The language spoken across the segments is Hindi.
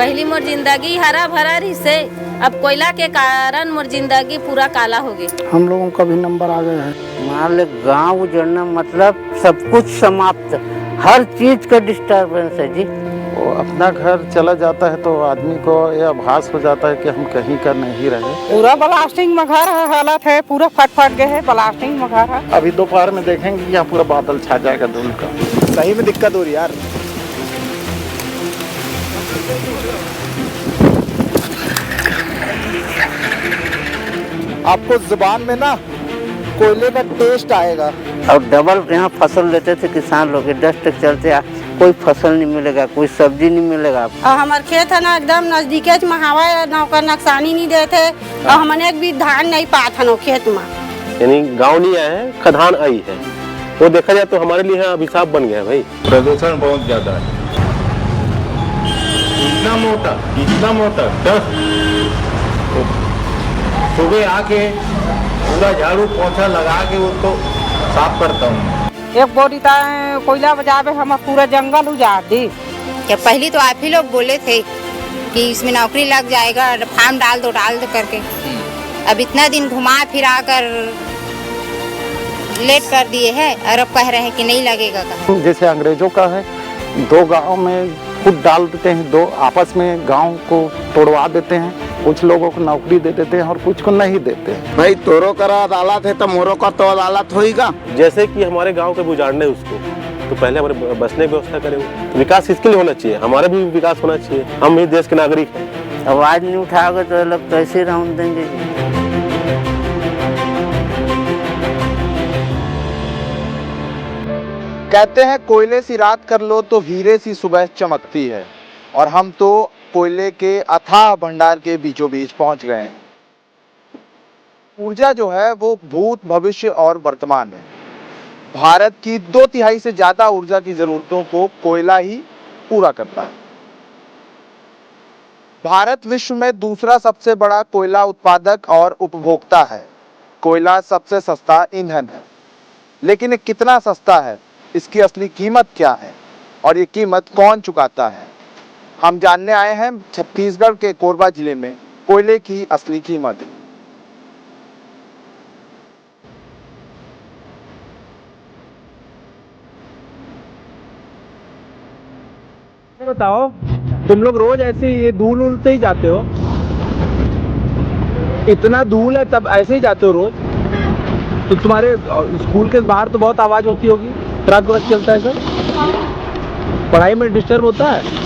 पहली मोर जिंदगी हरा भरा रही से, अब कोयला के कारण मोर जिंदगी पूरा काला हो गई। हम लोगों का भी नंबर आ गया है। मान ले गाँव उजड़ना मतलब सब कुछ समाप्त, हर चीज का डिस्टर्बेंस है जी। वो अपना घर चला जाता है तो आदमी को यह आभास हो जाता है कि हम कहीं का नहीं रहे। पूरा ब्लास्टिंग में घर है, हालत है पूरा फट गए है, ब्लास्टिंग में घर है। अभी दोपहर में देखेंगे यहाँ पूरा बादल छा जाएगा धूल का। सही में दिक्कत हो रही है यार। आपको जुबान में ना कोयले का टेस्ट आएगा। और डबल यहाँ फसल लेते थे किसान लोग, डस्ट के चलते कोई फसल नहीं मिलेगा, कोई सब्जी नहीं मिलेगा। और हमारे खेत है ना एकदम नजदीक में, हवा नौकर नुकसानी नहीं देते और हमने एक भी धान नहीं पात है खेत में। यानी गांव नहीं आया है, खदान आई है। वो देखा जाए तो हमारे लिए अभिशाप बन गया है भाई। प्रदूषण बहुत ज्यादा है, इतना मोटा डस्ट। सुबह आके पूरा झाड़ू पोछा लगा के उसको साफ करता हूँ। एक बोरी कोयला बजावे हम पूरा जंगल उजाड़ दी। क्या पहले तो आप ही लोग बोले थे कि इसमें नौकरी लग जाएगा, फार्म डाल दो करके। अब इतना दिन घुमा फिरा कर लेट कर दिए हैं और अब कह रहे हैं कि नहीं लगेगा। जैसे अंग्रेजों का है, 2 गांव में खुद डाल देते हैं, 2 आपस में गांव को तोड़वा देते हैं। कुछ लोगों को नौकरी दे देते हैं और कुछ को नहीं देते हैं। भाई तोरो करा अदालत है तो मोरो का तो अदालत होगा। जैसे कि हमारे गांव के उजाड़ने उसको, तो पहले हमारे बसने की व्यवस्था करें। विकास इसके लिए होना चाहिए, हमारा भी विकास होना चाहिए। हम भी देश के नागरिक हैं। आवाज नहीं उठाओगे तो लोग तो ऐसे रहने देंगे। कहते हैं कोयले सी रात कर लो तो हीरे सी सुबह चमकती है, और हम तो कोयले के अथाह भंडार के बीचों बीच पहुंच गए हैं। ऊर्जा जो है वो भूत, भविष्य और वर्तमान है। भारत की 2/3 से ज्यादा ऊर्जा की जरूरतों को कोयला ही पूरा करता है। भारत विश्व में दूसरा सबसे बड़ा कोयला उत्पादक और उपभोक्ता है। कोयला सबसे सस्ता ईंधन है, लेकिन ये कितना सस्ता है, इसकी असली कीमत क्या है और ये कीमत कौन चुकाता है, हम जानने आए हैं छत्तीसगढ़ के कोरबा जिले में कोयले की असली कीमत। बताओ, तुम लोग रोज ऐसे ये धूल से ही जाते हो? इतना धूल है तब ऐसे ही जाते हो रोज? तो तुम्हारे स्कूल के बाहर तो बहुत आवाज होती होगी, ट्रक व्रक चलता है सर, पढ़ाई में डिस्टर्ब होता है।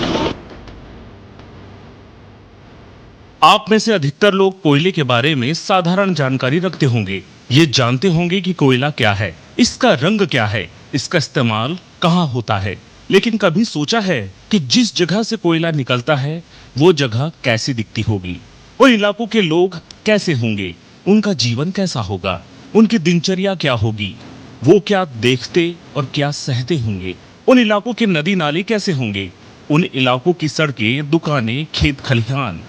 आप में से अधिकतर लोग कोयले के बारे में साधारण जानकारी रखते होंगे। ये जानते होंगे कि कोयला क्या है, इसका रंग क्या है, इसका इस्तेमाल कहाँ होता है। लेकिन कभी सोचा है कि जिस जगह से कोयला निकलता है वो जगह कैसी दिखती होगी? उन इलाकों के लोग कैसे होंगे? उनका जीवन कैसा होगा? उनकी दिनचर्या क्या होगी? वो क्या देखते और क्या सहते होंगे? उन इलाकों के नदी नाले कैसे होंगे? उन इलाकों की सड़कें, दुकानें, खेत खलिहान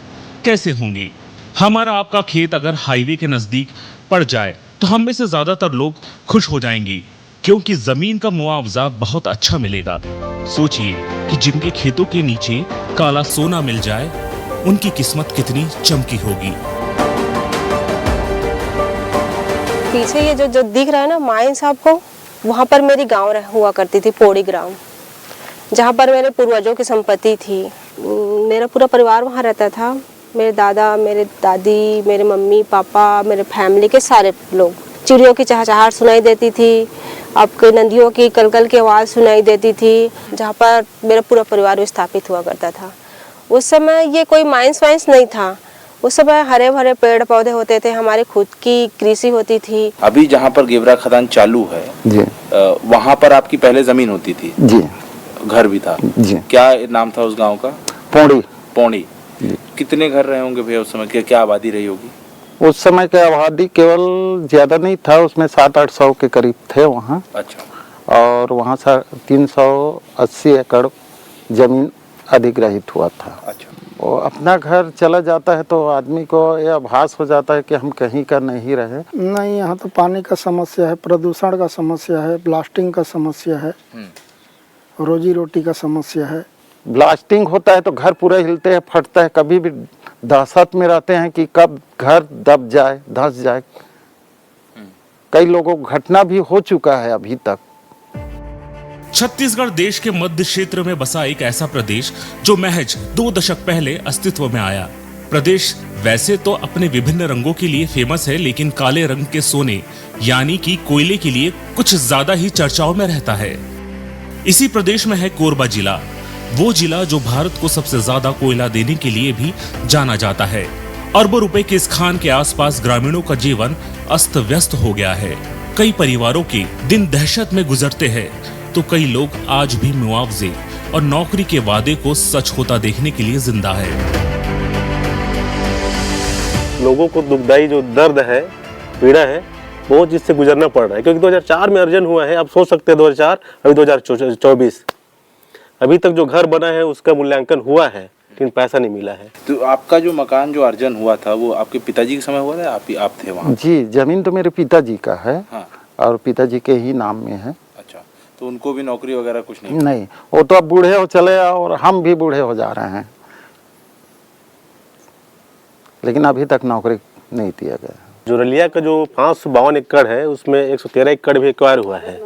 कैसे होंगे? हमारा आपका खेत अगर हाईवे के नजदीक पड़ जाए तो हम में से ज्यादातर लोग खुश हो जाएंगे, क्योंकि जमीन का मुआवजा बहुत अच्छा मिलेगा। सोचिए कि जिनके खेतों के नीचे काला सोना मिल जाए, उनकी किस्मत कितनी चमकी होगी। पीछे ये जो दिख रहा है ना माइंस आपको, वहाँ पर मेरी गांव हुआ करती थी, पोड़ी ग्राम, जहाँ पर मेरे पूर्वजों की संपत्ति थी। मेरा पूरा परिवार वहाँ रहता था, मेरे दादा, मेरे दादी, मेरे मम्मी पापा, मेरे फैमिली के सारे लोग। चिड़ियों की चहचहाहट सुनाई देती थी, आपके नदियों की कलकल की आवाज़ सुनाई देती थी, जहाँ पर मेरा पूरा परिवार विस्थापित हुआ करता था। उस समय ये कोई माइंस वाइंस नहीं था, उस समय हरे भरे पेड़ पौधे होते थे, हमारी खुद की कृषि होती थी। अभी जहाँ पर गेवरा खदान चालू है जी, वहाँ पर आपकी पहले जमीन होती थी जी, घर भी था जी। क्या नाम था उस गांव का? पौड़ी। कितने घर रहे होंगे भैया उस समय? क्या आबादी रही होगी उस समय? की आबादी केवल ज्यादा नहीं था, उसमें 700-800 के करीब थे वहाँ। अच्छा। और वहाँ से 380 एकड़ जमीन अधिग्रहित हुआ था। अच्छा। वो अपना घर चला जाता है तो आदमी को यह आभास हो जाता है कि हम कहीं का नहीं रहे। नहीं, यहाँ तो पानी का समस्या है, प्रदूषण का समस्या है, ब्लास्टिंग का समस्या है, रोजी रोटी का समस्या है। ब्लास्टिंग होता है तो घर पूरा हिलते हैं, फटता है, कभी भी दहशत में रहते हैं कि कब घर दब जाए, धंस जाए। कई लोगों को घटना भी हो चुका है अभी तक। छत्तीसगढ़ देश के मध्य क्षेत्र में बसा एक ऐसा प्रदेश जो महज 2 दशक पहले अस्तित्व में आया। प्रदेश वैसे तो अपने विभिन्न रंगों के लिए फेमस है, लेकिन काले रंग के सोने यानी कि कोयले के लिए कुछ ज्यादा ही चर्चाओं में रहता है। इसी प्रदेश में है कोरबा जिला, वो जिला जो भारत को सबसे ज्यादा कोयला देने के लिए भी जाना जाता है। अरबों रुपए के इस खान के आसपास ग्रामीणों का जीवन अस्त व्यस्त हो गया है। कई परिवारों के दिन दहशत में गुजरते हैं, तो कई लोग आज भी मुआवजे और नौकरी के वादे को सच होता देखने के लिए जिंदा है। लोगों को दुखदाई जो दर्द है, पीड़ा है, वो जिससे गुजरना पड़ रहा है, क्योंकि 2004 में अर्जन हुआ है। आप सोच सकते हैं 2004, अभी 2024, अभी तक जो घर बना है उसका मूल्यांकन हुआ है, लेकिन पैसा नहीं मिला है। तो आपका जो मकान जो अर्जन हुआ था वो आपके पिताजी के समय हुआ था, आप थे वहाँ? जी, जमीन तो मेरे पिताजी का है। हाँ। और पिताजी के ही नाम में है। अच्छा, तो उनको भी नौकरी वगैरह कुछ नहीं? नहीं, वो तो अब बूढ़े हो चले और हम भी बूढ़े हो जा रहे हैं, लेकिन अभी तक नौकरी नहीं दिया गया। जोरलिया का जो 552 एकड़ है उसमें 113 एकड़ भी एक्वायर हुआ है,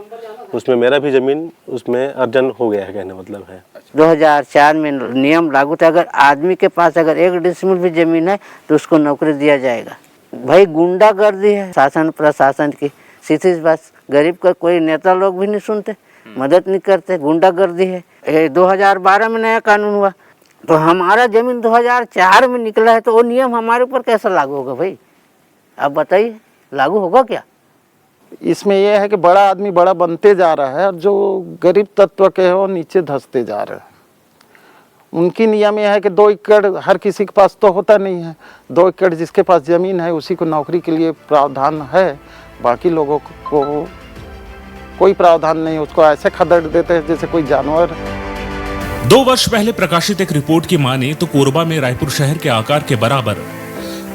उसमें मेरा भी जमीन उसमें अर्जन हो गया है, कहने मतलब है। 2004 में नियम लागू था, अगर आदमी के पास अगर 1 डिसमिल भी जमीन है तो उसको नौकरी दिया जाएगा। भाई गुंडागर्दी है शासन प्रशासन की, सीधी बात। गरीब का कोई नेता लोग भी नहीं सुनते, मदद नहीं करते, गुंडागर्दी है। 2012 में नया कानून हुआ, तो हमारा जमीन 2004 में निकला है, तो वो नियम हमारे ऊपर कैसा लागू होगा भाई? आप बताइए, लागू होगा क्या? इसमें यह है कि बड़ा आदमी बड़ा बनते जा रहा है और जो गरीब तत्व के हैं वो नीचे धंसते जा रहे हैं। उनकी नियम यह है कि 2 एकड़ हर किसी के पास तो होता नहीं है। 2 एकड़ जिसके पास जमीन है उसी को नौकरी के लिए प्रावधान है, बाकी लोगों को कोई प्रावधान नहीं, उसको ऐसे खदेड़ देते हैं जैसे कोई जानवर। 2 वर्ष पहले प्रकाशित एक रिपोर्ट की माने तो कोरबा में रायपुर शहर के आकार के बराबर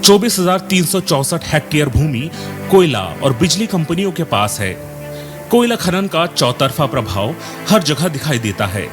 24,364 हेक्टेयर भूमि कोयला और बिजली कंपनियों के पास है। कोयला खनन का चौतरफा प्रभाव हर जगह दिखाई देता है,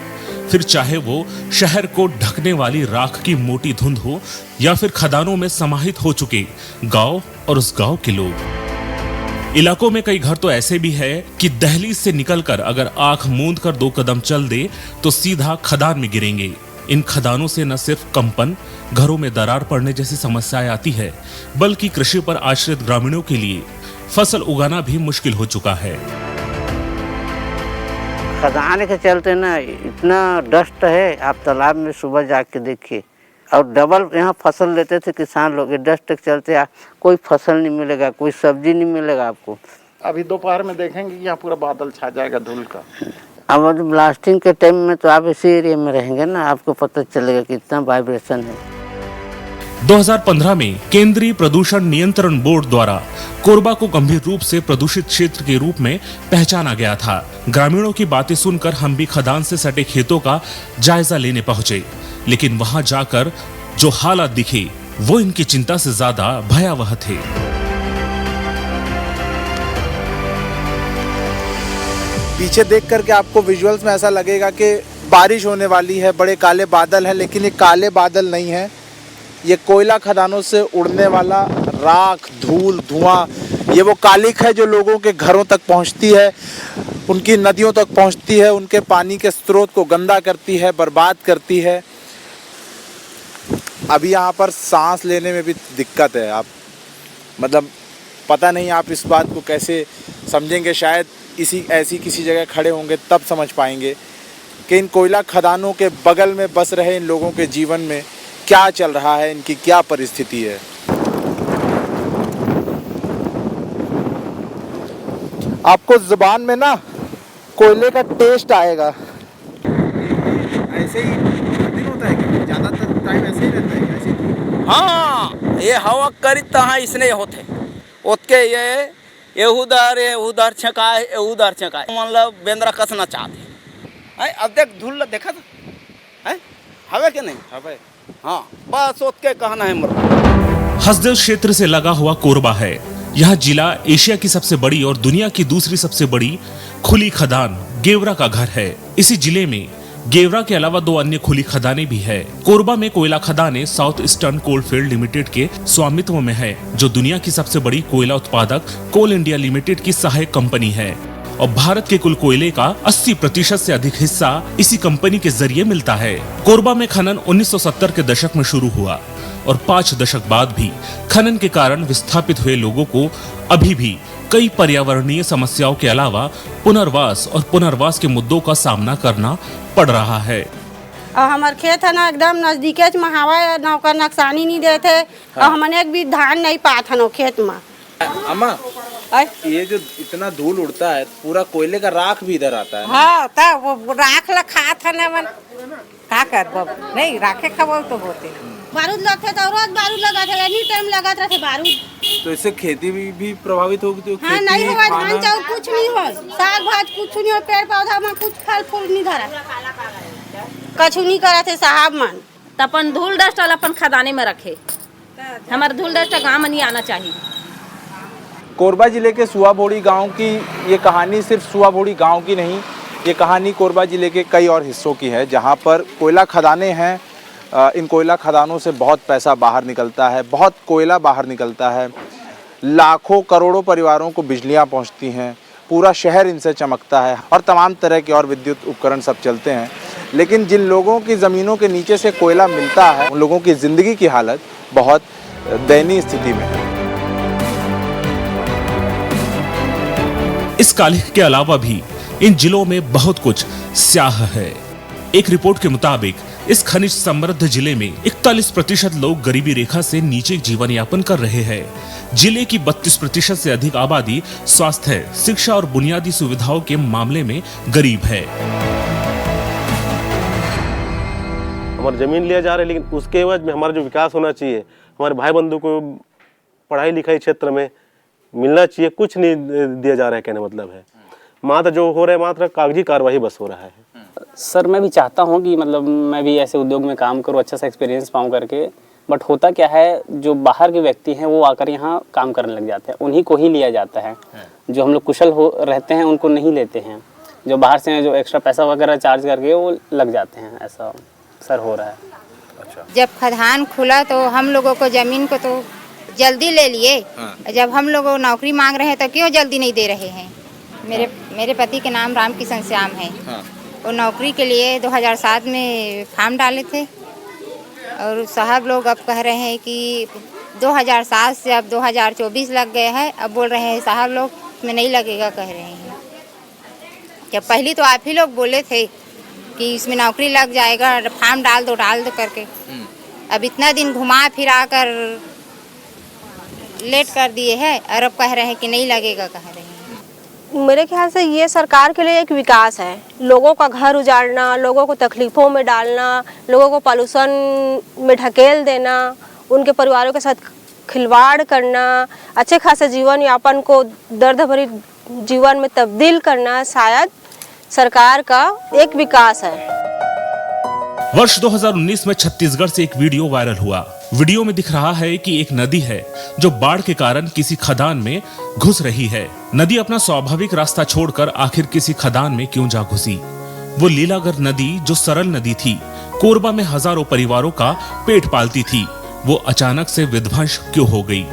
फिर चाहे वो शहर को ढकने वाली राख की मोटी धुंध हो या फिर खदानों में समाहित हो चुके गांव और उस गांव के लोग। इलाकों में कई घर तो ऐसे भी है कि दहलीज से निकलकर अगर आंख मूंद कर 2 कदम चल दे तो सीधा खदान में गिरेंगे। इन खदानों से न सिर्फ कंपन, घरों में दरार पड़ने जैसी समस्याएं आती है, बल्कि कृषि पर आश्रित ग्रामीणों के लिए फसल उगाना भी मुश्किल हो चुका है। खदान के चलते ना इतना डस्ट है, आप तालाब में सुबह जाके देखिए, और डबल यहाँ फसल लेते थे किसान लोग। डस्ट के चलते कोई फसल नहीं मिलेगा, कोई सब्जी नहीं मिलेगा आपको। अभी दोपहर में देखेंगे यहाँ पूरा बादल छा जाएगा धूल का। अब ब्लास्टिंग के टाइम में तो आप इसी एरिया में रहेंगे ना, आपको पता चलेगा कितना वाइब्रेशन है। 2015 में केंद्रीय प्रदूषण नियंत्रण बोर्ड द्वारा कोरबा को गंभीर रूप से प्रदूषित क्षेत्र के रूप में पहचाना गया था। ग्रामीणों की बातें सुनकर हम भी खदान से सटे खेतों का जायजा लेने पहुंचे, लेकिन वहां जाकर जो हालात दिखे वो इनकी चिंता से ज्यादा भयावह थे। पीछे देख करके आपको विजुअल्स में ऐसा लगेगा कि बारिश होने वाली है, बड़े काले बादल हैं, लेकिन ये काले बादल नहीं है, ये कोयला खदानों से उड़ने वाला राख, धूल, धुआं, ये वो कालिक है जो लोगों के घरों तक पहुंचती है, उनकी नदियों तक पहुंचती है, उनके पानी के स्रोत को गंदा करती है, बर्बाद करती है। अभी यहाँ पर सांस लेने में भी दिक्कत है। आप मतलब पता नहीं आप इस बात को कैसे समझेंगे, शायद ऐसी किसी जगह खड़े होंगे तब समझ पाएंगे कि इन कोयला खदानों के बगल में बस रहे इन लोगों के जीवन में क्या चल रहा है, इनकी क्या परिस्थिति है। आपको जुबान में ना कोयले का टेस्ट आएगा। ऐसे ही दिन होता है कि ज़्यादातर टाइम ऐसे ही रहता है ऐसे? हाँ, ये हवा करी तहाँ इसने होते उसके ये उधर छकाए उधर छकाए, मतलब बेंद्रा कसना चाहते हैं। अब देख धूल देखा था है, हवे के नहीं हवे। हाँ, बस उसके कहना है मेरा। हसदेव क्षेत्र से लगा हुआ कोरबा है। यह जिला एशिया की सबसे बड़ी और दुनिया की दूसरी सबसे बड़ी खुली खदान गेवरा का घर है। इसी जिले में गेवरा के अलावा 2 अन्य खुली खदानें भी है। कोरबा में कोयला खदानें साउथ ईस्टर्न कोलफील्ड लिमिटेड के स्वामित्व में है, जो दुनिया की सबसे बड़ी कोयला उत्पादक कोल इंडिया लिमिटेड की सहायक कंपनी है और भारत के कुल कोयले का 80% से अधिक हिस्सा इसी कंपनी के जरिए मिलता है। कोरबा में खनन 1970 के दशक में शुरू हुआ और 5 दशक बाद भी खनन के कारण विस्थापित हुए लोगों को अभी भी कई पर्यावरणीय समस्याओं के अलावा पुनर्वास के मुद्दों का सामना करना पड़ रहा है। और हमार खेत है ना एकदम नजदीके में हवा नौकर नुकसानी नहीं देते और हमने एक भी धान नहीं पात है खेत में। अम्मा ये जो इतना धूल उड़ता है पूरा कोयले का राख भी इधर आता है। हाँ तब वो राख ला खात है ना मन का कर बब नहीं राखे खबो तो होते बारूद लगते तो रोज बारूद लगाते एनी टाइम लगाते रहते बारूद। तो इससे खेती भी प्रभावित होगी तो हाँ नहीं हुआ धान चाउर कुछ नहीं हो साग भात कुछ नहीं हो पेड़ पौधा में कुछ फल फूल नहीं धरा कछु नहीं करे थे साहब मन। अपन धूल डस्ट अपन खदाने में रखे हमारे धूल डस्ट गाँव में नहीं आना चाहिए। कोरबा जिले के सुआबोड़ी गांव की ये कहानी सिर्फ सुआबोड़ी गांव की नहीं, ये कहानी कोरबा जिले के कई और हिस्सों की है जहां पर कोयला खदानें हैं। इन कोयला खदानों से बहुत पैसा बाहर निकलता है, बहुत कोयला बाहर निकलता है, लाखों करोड़ों परिवारों को बिजलियां पहुंचती हैं, पूरा शहर इनसे चमकता है और तमाम तरह के और विद्युत उपकरण सब चलते हैं। लेकिन जिन लोगों की ज़मीनों के नीचे से कोयला मिलता है उन लोगों की ज़िंदगी की हालत बहुत दयनीय स्थिति में है। इस कालिख के अलावा भी इन जिलों में बहुत कुछ स्याह है। एक रिपोर्ट के मुताबिक इस खनिज समृद्ध जिले में 41% लोग गरीबी रेखा से नीचे जीवन यापन कर रहे हैं। जिले की 32% से अधिक आबादी स्वास्थ्य, शिक्षा और बुनियादी सुविधाओं के मामले में गरीब है। हमारी जमीन लिया जा रहा है, लेकिन उसके एवज में हमारा जो विकास होना चाहिए, हमारे भाई बंधु को पढ़ाई लिखाई क्षेत्र में मिलना चाहिए, कुछ नहीं दिया जा रहा है। कहने मतलब है मात्र जो हो रहा है मात्र कागजी कार्रवाई बस हो रहा है। सर मैं भी चाहता हूँ कि मतलब मैं भी ऐसे उद्योग में काम करूँ, अच्छा सा एक्सपीरियंस पाऊँ करके, बट होता क्या है जो बाहर के व्यक्ति हैं वो आकर यहाँ काम करने लग जाते हैं, उन्हीं को ही लिया जाता है। जो हम लोग कुशल हो रहते हैं उनको नहीं लेते हैं, जो बाहर से जो एक्स्ट्रा पैसा वगैरह चार्ज करके वो लग जाते हैं। ऐसा सर हो रहा है। अच्छा। जब खदान खुला तो हम लोगों को ज़मीन को तो जल्दी ले लिए। जब हम लोग नौकरी मांग रहे हैं तो क्यों जल्दी नहीं दे रहे हैं। मेरे पति के नाम राम किशन श्याम है। वो नौकरी के लिए 2007 में फॉर्म डाले थे और साहब लोग अब कह रहे हैं कि 2007 से अब 2024 लग गए हैं। अब बोल रहे हैं साहब लोग इसमें नहीं लगेगा, कह रहे हैं। जब पहले तो आप ही लोग बोले थे कि इसमें नौकरी लग जाएगा, फॉर्म डाल दो करके। अब इतना दिन घुमा फिरा कर लेट कर दिए हैं और अब कह रहे हैं कि नहीं लगेगा, कह रहे हैं। मेरे ख्याल से ये सरकार के लिए एक विकास है। लोगों का घर उजाड़ना, लोगों को तकलीफ़ों में डालना, लोगों को पॉल्यूशन में ढकेल देना, उनके परिवारों के साथ खिलवाड़ करना, अच्छे खासे जीवन यापन को दर्द भरी जीवन में तब्दील करना शायद सरकार का एक विकास है। वर्ष 2019 में छत्तीसगढ़ से एक वीडियो वायरल हुआ। वीडियो में दिख रहा है कि एक नदी है जो बाढ़ के कारण किसी खदान में घुस रही है। नदी अपना स्वाभाविक रास्ता छोड़कर आखिर किसी खदान में क्यों जा घुसी। वो लीलागर नदी जो सरल नदी थी, कोरबा में हजारों परिवारों का पेट पालती थी, वो अचानक से विध्वंस क्यों हो गई।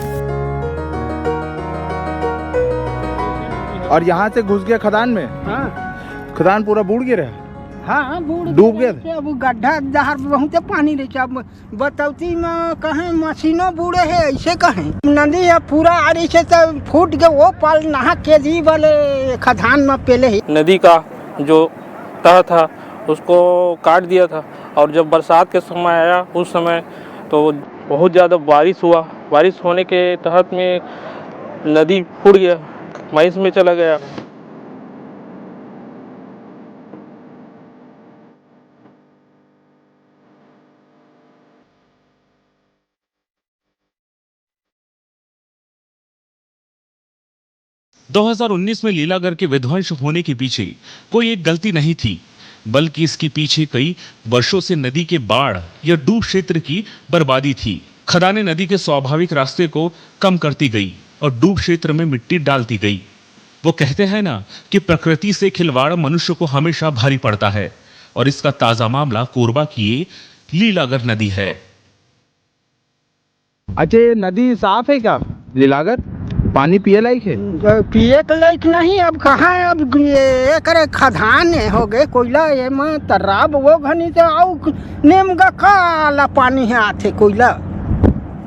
और यहाँ से घुस गया खदान में। खदान पूरा बूढ़ गया। हाँ डूब गए। अब गड्ढा जहाँ बहुत पानी रहे, अब बतौती में कहें मशीनों बूढ़े है, ऐसे कहें नदी है पूरा आरी से तो फूट गए। वो पाल नहा के जी वाले खदान में पहले ही नदी का जो तह था उसको काट दिया था। और जब बरसात के समय आया उस समय तो बहुत ज़्यादा बारिश हुआ। बारिश होने के तहत में नदी फूट गया, महीस में चला गया। – 2019 में लीलागर के विध्वंस होने के पीछे कोई एक गलती नहीं थी, बल्कि इसके पीछे कई वर्षों से नदी के बाढ़ या डूब क्षेत्र की बर्बादी थी। खदानें नदी के स्वाभाविक रास्ते को कम करती गई और डूब क्षेत्र में मिट्टी डालती गई। वो कहते हैं ना कि प्रकृति से खिलवाड़ मनुष्य को हमेशा भारी पड़ता है। और इसका ताजा मामला कोरबा की ये लीलागर नदी है। अच्छा, ये नदी साफ है क्या लीलागर? पानी पिए लायक है? पिए के लायक नहीं, अब कहाँ है, अब ये करे खदान हो गए कोयला ये में तराब वो घनी से आउ नेमगा काला पानी है आथे कोयला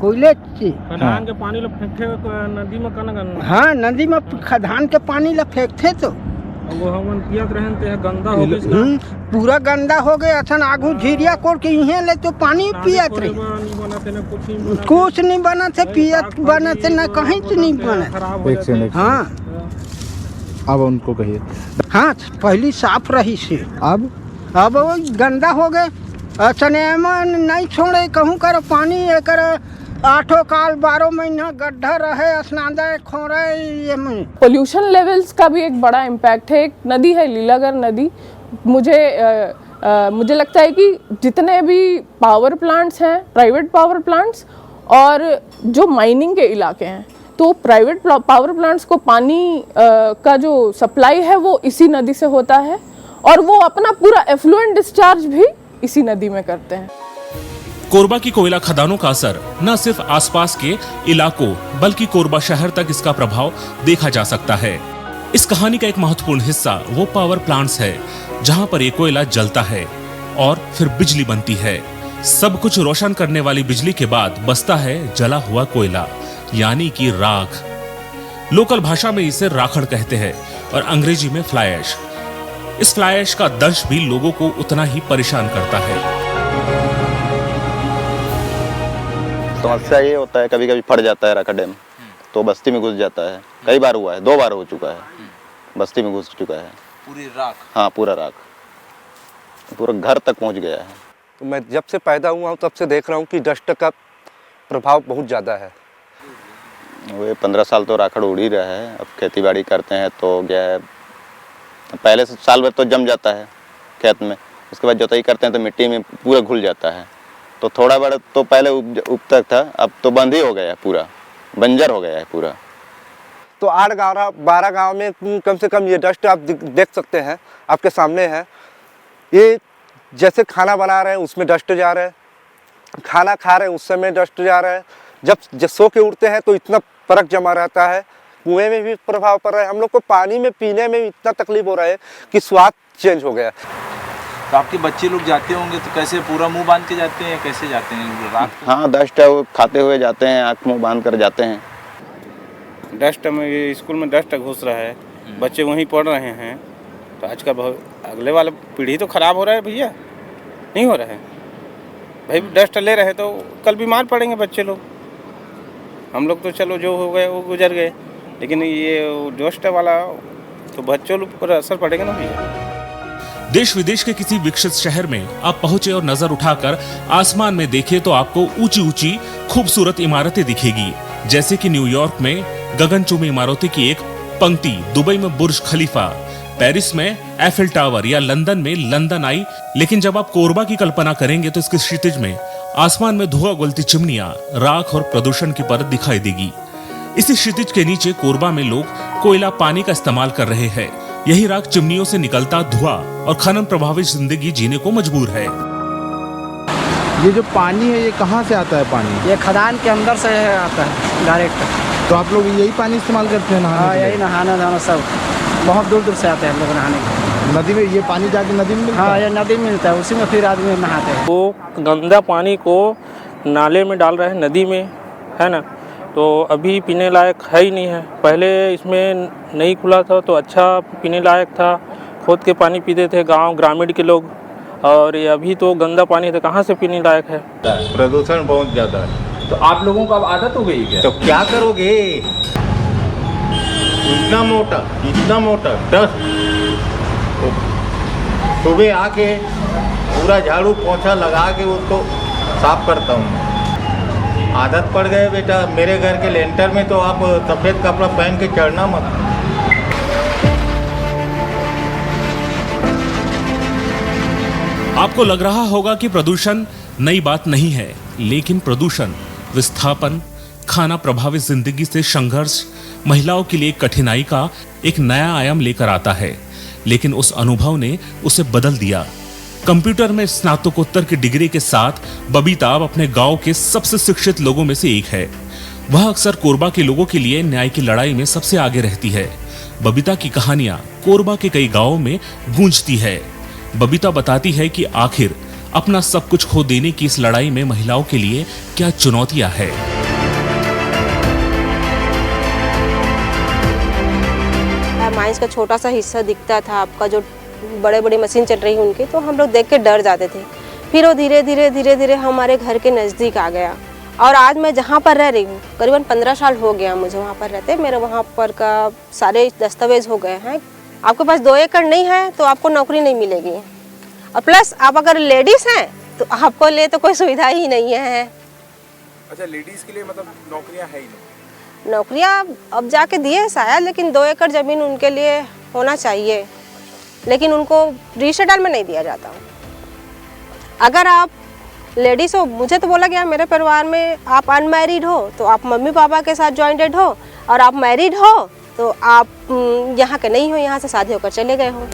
कोयले खदान के पानी ला फेंकते नदी में कना गन। हाँ, नदी में खदान के पानी ला फेंकते तो वो हमन पियत रहन ते गंदा हो गई, पूरा गंदा हो गया। असन आगू झिरिया कोड़ के इहे ले तो पानी पियत रहे, कुछ नहीं बना थे, पियत बना थे ना, कहीं से नहीं बना। हाँ, अब उनको कहिए। हाँ, पहली साफ रही से अब वो गंदा हो गए। असन नहीं छोड़े कहूँ कर पानी कर 8 काल 12 महीना गड्ढा रहे, स्नादा खोरा ये में। पोल्यूशन लेवल्स का भी एक बड़ा इम्पैक्ट है। एक नदी है लीलागर नदी, मुझे लगता है कि जितने भी पावर प्लांट्स हैं, प्राइवेट पावर प्लांट्स और जो माइनिंग के इलाके हैं, तो प्राइवेट पावर प्लांट्स को पानी का जो सप्लाई है वो इसी नदी से होता है और वो अपना पूरा एफ्लुएंट डिस्चार्ज भी इसी नदी में करते हैं। कोरबा की कोयला खदानों का असर न सिर्फ आसपास के इलाकों बल्कि कोरबा शहर तक इसका प्रभाव देखा जा सकता है। इस कहानी का एक महत्वपूर्ण हिस्सा वो पावर प्लांट्स है जहां पर ये कोयला जलता है और फिर बिजली बनती है। सब कुछ रोशन करने वाली बिजली के बाद बचता है जला हुआ कोयला, यानी कि राख। लोकल भाषा में इसे राखड़ कहते हैं और अंग्रेजी में फ्लाई ऐश। इस फ्लाई ऐश का दंश भी लोगों को उतना ही परेशान करता है। समस्या ये होता है, कभी कभी फट जाता है राखड़ डैम तो बस्ती में घुस जाता है। कई बार हुआ है, 2 बार हो चुका है, बस्ती में घुस चुका है पूरी राख। हाँ, पूरा राख पूरा घर तक पहुंच गया है। तो मैं जब से पैदा हुआ हूँ तब से देख रहा हूँ कि डस्ट का प्रभाव बहुत ज़्यादा है। वो 15 साल तो राखड़ उड़ ही रहा है। अब खेती बाड़ी करते हैं तो क्या है, पहले से साल भर तो जम जाता है खेत में, उसके बाद जोताई करते हैं तो मिट्टी में पूरा घुल जाता है। तो थोड़ा बड़ा तो पहले उपतक था, अब तो बंद ही हो गया है, पूरा बंजर हो गया है पूरा। तो 8 गाँव 12 गाँव में कम से कम ये डस्ट आप देख सकते हैं, आपके सामने है। ये जैसे खाना बना रहे हैं उसमें डस्ट जा रहा है, खाना खा रहे हैं उस समय डस्ट जा रहा है। जब सो के उठते हैं तो इतना फर्क जमा रहता है, कुएं में भी प्रभाव पड़ रहा है। हम लोग को पानी में पीने में इतना तकलीफ हो रहा है कि स्वाद चेंज हो गया। तो आपके बच्चे लोग जाते होंगे तो कैसे, पूरा मुंह बांध के जाते हैं, कैसे जाते हैं रात को? हाँ, डस्ट है, वो खाते हुए जाते हैं, आँख मुँह बांध कर जाते हैं। डस्ट में स्कूल में डस्ट घुस रहा है, बच्चे वहीं पढ़ रहे हैं, तो आज का अगले वाला पीढ़ी तो खराब हो रहा है भैया, नहीं हो रहा है भाई। डस्ट ले रहे तो कल बीमार पड़ेंगे बच्चे लोग। हम लोग तो चलो जो हो गए वो गुजर गए, लेकिन ये डस्ट वाला तो बच्चों पर असर पड़ेगा ना भैया। देश विदेश के किसी विकसित शहर में आप पहुंचे और नजर उठाकर आसमान में देखें तो आपको ऊंची ऊंची खूबसूरत इमारतें दिखेगी, जैसे कि न्यूयॉर्क में गगनचुंबी इमारतों की एक पंक्ति, दुबई में बुर्ज खलीफा, पेरिस में एफिल टावर या लंदन में लंदन आई। लेकिन जब आप कोरबा की कल्पना करेंगे तो इसके क्षितिज में आसमान में धुआं उगलती चिमनियां, राख और प्रदूषण की परत दिखाई देगी। इसी क्षितिज के नीचे कोरबा में लोग कोयला पानी का इस्तेमाल कर रहे हैं। यही राख चिमनियों से निकलता धुआं और खनन प्रभावित जिंदगी जीने को मजबूर है। ये जो पानी है ये कहाँ से आता है पानी? ये खदान के अंदर से आता है डायरेक्ट। तो आप लोग यही पानी इस्तेमाल करते हैं नहाने? हाँ, यही नहाना धाना सब बहुत दूर दूर से आते हैं लोग नहाने के। नदी में ये पानी जाके नदी में मिलता है? हाँ, ये नदी में मिलता है, उसी में फिर आदमी नहाते हैं। वो गंदा पानी को नाले में डाल रहे हैं, नदी में, है ना। तो अभी पीने लायक है ही नहीं है। पहले इसमें नहीं खुला था तो अच्छा पीने लायक था, खोद के पानी पीते थे ग्रामीण के लोग, और ये अभी तो गंदा पानी था, कहाँ से पीने लायक है। प्रदूषण बहुत ज़्यादा है। तो आप लोगों को अब आदत हो गई क्या? तो क्या करोगे, इतना मोटा डस्ट। तो सुबह आके पूरा झाड़ू पोंछा लगा के उसको साफ करता हूँ। आदत पड़ गए बेटा, मेरे घर के लेंटर में तो आप सफ़ेद कपड़ा पहन के चढ़ना मत। आपको लग रहा होगा कि प्रदूषण नई बात नहीं है, लेकिन प्रदूषण विस्थापन, खाना प्रभावित जिंदगी से संघर्ष, महिलाओं के लिए कठिनाई का एक नया आयाम लेकर आता है। लेकिन उस अनुभव ने उसे बदल दिया। कंप्यूटर में स्नातकोत्तर की डिग्री के साथ बबीता अब अपने गांव के सबसे शिक्षित लोगों में से एक है। वह अक्सर कोरबा के लोगों के लिए न्याय की लड़ाई में सबसे आगे रहती है। बबीता की कहानियां कोरबा के कई गांवों में गूंजती है। बबीता बताती है कि आखिर अपना सब कुछ खो देने की इस लड़ाई में महिलाओं के लिए क्या चुनौतियां है। माइंस का छोटा सा हिस्सा दिखता था, आपका जो बड़े बड़े मशीन चल रही उनकी, तो हम लोग देख के डर जाते थे। फिर वो धीरे धीरे हमारे घर के नज़दीक आ गया और आज मैं जहाँ पर रह रही हूँ, करीबन 15 साल हो गया मुझे वहाँ पर रहते। मेरे वहाँ पर का सारे दस्तावेज हो गए हैं। आपके पास 2 एकड़ नहीं है तो आपको नौकरी नहीं मिलेगी, और प्लस आप अगर लेडीज़ हैं तो आपको लिए तो कोई सुविधा ही नहीं है। अच्छा, लेडीज के लिए मतलब नौकरियां है ही नहीं? नौकरियां अब जाके दिए शायद, लेकिन 2 एकड़ ज़मीन उनके लिए होना चाहिए, लेकिन उनको रिश्तेदार में नहीं दिया जाता। अगर आप लेडीज हो, मुझे तो बोला गया मेरे परिवार में आप अनमैरिड हो तो आप मम्मी पापा के साथ जॉइंटेड हो, और आप मैरिड हो तो आप यहाँ के नहीं हो, यहाँ से शादी होकर चले गए हो।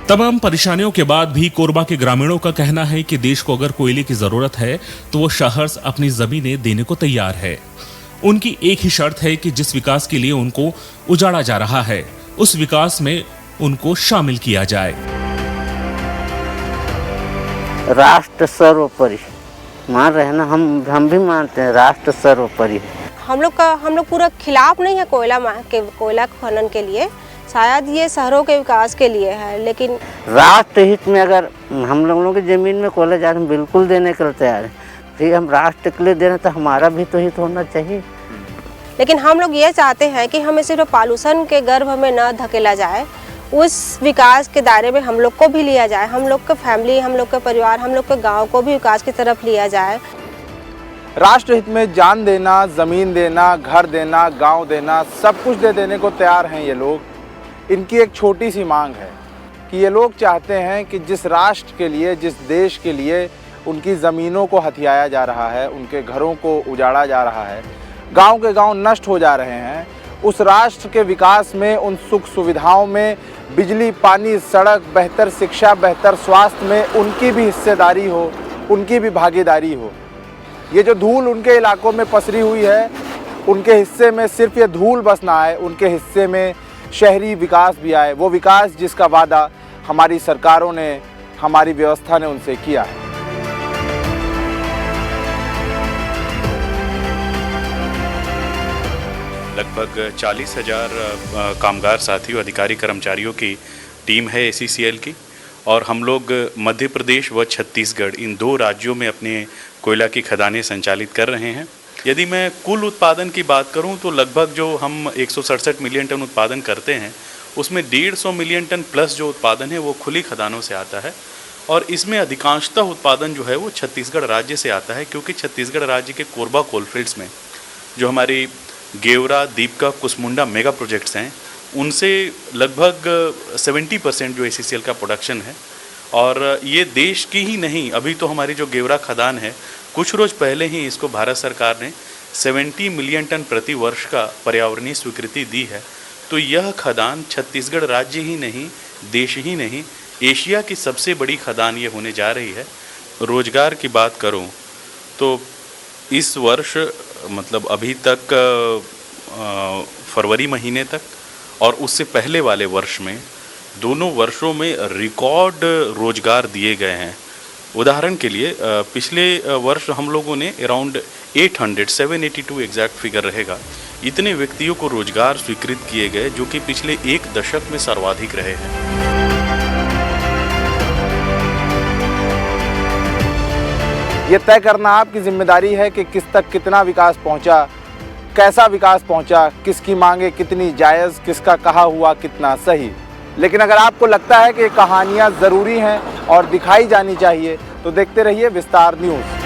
तमाम परेशानियों के बाद भी कोरबा के ग्रामीणों का कहना है कि देश को अगर कोयले की जरूरत है तो वो शहर अपनी जमीनें देने को तैयार है। उनकी एक ही शर्त है कि जिस विकास के लिए उनको उजाड़ा जा रहा है उस विकास में उनको शामिल किया जाए। राष्ट्र सर्वोपरि मान रहे ना, हम भी मानते हैं राष्ट्र सर्वोपरि। हम लोग पूरा खिलाफ नहीं है कोयला खनन के लिए, शायद ये शहरों के विकास के लिए है, लेकिन राष्ट्र हित में अगर हम लोगों की जमीन में कोयला जा रहे हैं बिल्कुल देने के लिए तैयार है। फिर हम राष्ट्र के लिए देना तो हमारा भी तो हित होना चाहिए। लेकिन हम लोग ये चाहते हैं कि हमें सिर्फ पॉल्यूशन के गर्भ में न धकेला जाए, उस विकास के दायरे में हम लोग को भी लिया जाए, हम लोग का फैमिली, हम लोग का परिवार, हम लोग के गांव को भी विकास की तरफ लिया जाए। राष्ट्र हित में जान देना, जमीन देना, घर देना, गांव देना, सब कुछ दे देने को तैयार हैं ये लोग। इनकी एक छोटी सी मांग है कि ये लोग चाहते हैं कि जिस राष्ट्र के लिए, जिस देश के लिए उनकी ज़मीनों को हथियाया जा रहा है, उनके घरों को उजाड़ा जा रहा है, गांव के गांव नष्ट हो जा रहे हैं, उस राष्ट्र के विकास में, उन सुख सुविधाओं में, बिजली, पानी, सड़क, बेहतर शिक्षा, बेहतर स्वास्थ्य में उनकी भी हिस्सेदारी हो, उनकी भी भागीदारी हो। ये जो धूल उनके इलाकों में पसरी हुई है, उनके हिस्से में सिर्फ ये धूल बस ना आए, उनके हिस्से में शहरी विकास भी आए, वो विकास जिसका वादा हमारी सरकारों ने, हमारी व्यवस्था ने उनसे किया है। लगभग 40,000 कामगार साथियों, अधिकारी, कर्मचारियों की टीम है ACCL की, और हम लोग मध्य प्रदेश व छत्तीसगढ़ इन 2 राज्यों में अपने कोयला की खदानें संचालित कर रहे हैं। यदि मैं कुल उत्पादन की बात करूं तो लगभग जो हम 167 मिलियन टन उत्पादन करते हैं उसमें 150 मिलियन टन प्लस जो उत्पादन है वो खुली खदानों से आता है, और इसमें अधिकांशतः उत्पादन जो है वो छत्तीसगढ़ राज्य से आता है, क्योंकि छत्तीसगढ़ राज्य के कोरबा कोलफील्ड्स में जो हमारी गेवरा, दीपका, कुसमुंडा मेगा प्रोजेक्ट्स हैं उनसे लगभग 70% जो ACCL का प्रोडक्शन है। और ये देश की ही नहीं, अभी तो हमारी जो गेवरा खदान है कुछ रोज़ पहले ही इसको भारत सरकार ने 70 मिलियन टन प्रति वर्ष का पर्यावरणीय स्वीकृति दी है। तो यह खदान छत्तीसगढ़ राज्य ही नहीं, देश ही नहीं, एशिया की सबसे बड़ी खदान ये होने जा रही है। रोजगार की बात करूं तो इस वर्ष मतलब अभी तक फरवरी महीने तक और उससे पहले वाले वर्ष में, दोनों वर्षों में रिकॉर्ड रोजगार दिए गए हैं। उदाहरण के लिए पिछले वर्ष हम लोगों ने अराउंड 782 एग्जैक्ट फिगर रहेगा, इतने व्यक्तियों को रोजगार स्वीकृत किए गए, जो कि पिछले 1 दशक में सर्वाधिक रहे हैं। ये तय करना आपकी जिम्मेदारी है कि किस तक कितना विकास पहुंचा, कैसा विकास पहुंचा, किसकी मांगे कितनी जायज़, किसका कहा हुआ कितना सही। लेकिन अगर आपको लगता है कि कहानियां ज़रूरी हैं और दिखाई जानी चाहिए तो देखते रहिए विस्तार न्यूज़।